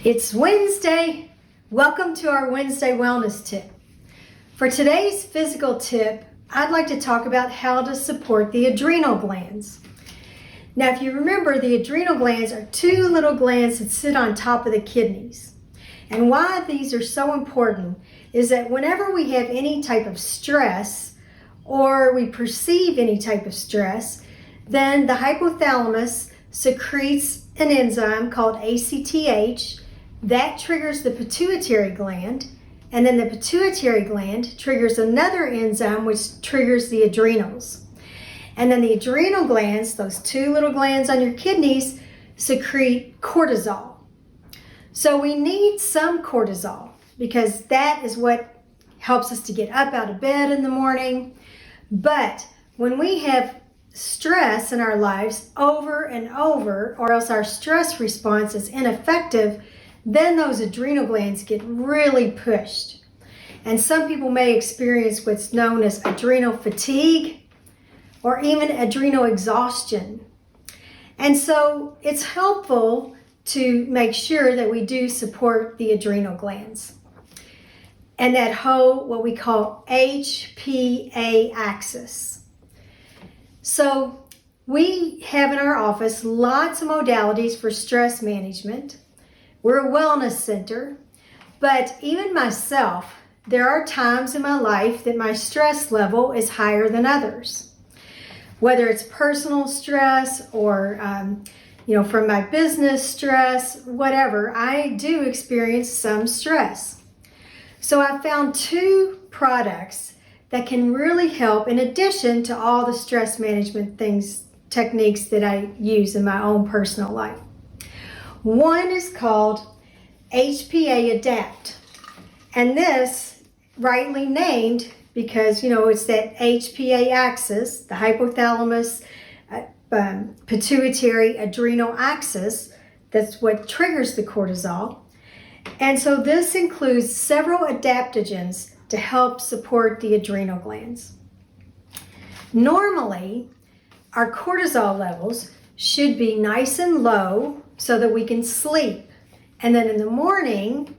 It's Wednesday. Welcome to our Wednesday Wellness Tip. For today's physical tip, I'd like to talk about how to support the adrenal glands. Now, if you remember, the adrenal glands are two little glands that sit on top of the kidneys. And why these are so important is that whenever we have any type of stress or we perceive any type of stress, then the hypothalamus secretes an enzyme called ACTH that triggers the pituitary gland, and then the pituitary gland triggers another enzyme which triggers the adrenals. And then the adrenal glands, those two little glands on your kidneys, secrete cortisol. So we need some cortisol because that is what helps us to get up out of bed in the morning. But when we have stress in our lives over and over, or else our stress response is ineffective, then those adrenal glands get really pushed. And some people may experience what's known as adrenal fatigue or even adrenal exhaustion. And so it's helpful to make sure that we do support the adrenal glands and that whole, what we call HPA axis. So we have in our office lots of modalities for stress management. We're a wellness center, but even myself, there are times in my life that my stress level is higher than others. Whether it's personal stress or, from my business stress, whatever, I do experience some stress. So I found two products that can really help in addition to all the stress management techniques that I use in my own personal life. One is called HPA Adapt, and this rightly named because it's that HPA axis, the hypothalamus, pituitary, adrenal axis. That's what triggers the cortisol. And so this includes several adaptogens to help support the adrenal glands. Normally, our cortisol levels should be nice and low so that we can sleep. And then in the morning,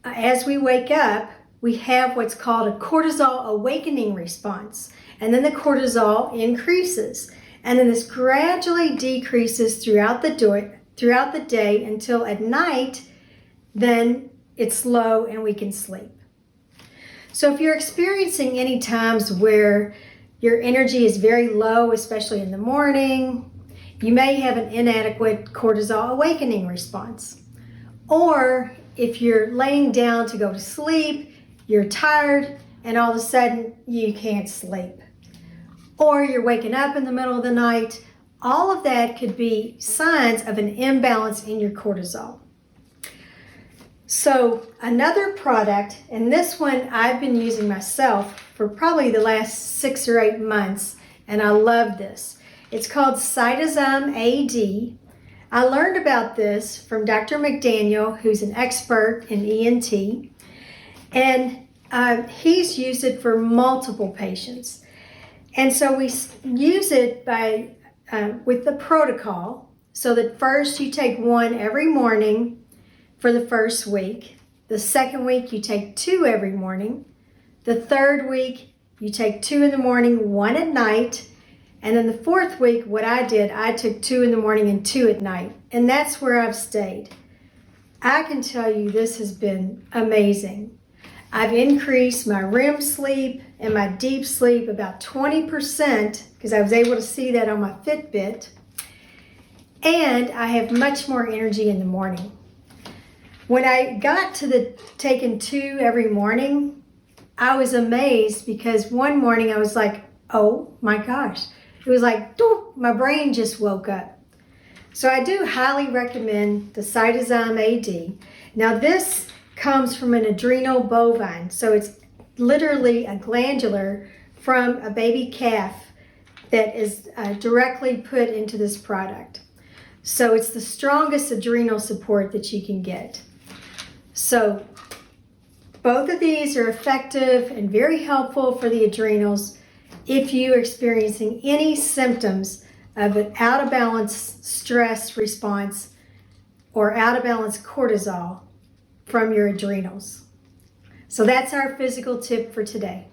as we wake up, we have what's called a cortisol awakening response. And then the cortisol increases. And then this gradually decreases throughout the day until at night, then it's low and we can sleep. So if you're experiencing any times where your energy is very low, especially in the morning, you may have an inadequate cortisol awakening response. Or if you're laying down to go to sleep, you're tired, and all of a sudden you can't sleep. Or you're waking up in the middle of the night. All of that could be signs of an imbalance in your cortisol. So another product, and this one I've been using myself for probably the last 6 or 8 months, and I love this. It's called Cytozyme AD. I learned about this from Dr. McDaniel, who's an expert in ENT, and he's used it for multiple patients. And so we use it with the protocol, so that first you take one every morning for the first week. The second week you take 2 every morning. The third week you take 2 in the morning, 1 at night. And then the fourth week, what I did, I took 2 in the morning and 2 at night. And that's where I've stayed. I can tell you this has been amazing. I've increased my REM sleep and my deep sleep about 20% because I was able to see that on my Fitbit. And I have much more energy in the morning. When I got to the taking 2 every morning, I was amazed because one morning I was like, oh my gosh. It was like, my brain just woke up. So I do highly recommend the Cytozyme AD. Now this comes from an adrenal bovine. So it's literally a glandular from a baby calf that is directly put into this product. So it's the strongest adrenal support that you can get. So both of these are effective and very helpful for the adrenals if you're experiencing any symptoms of an out of balance stress response or out of balance cortisol from your adrenals. So that's our physical tip for today.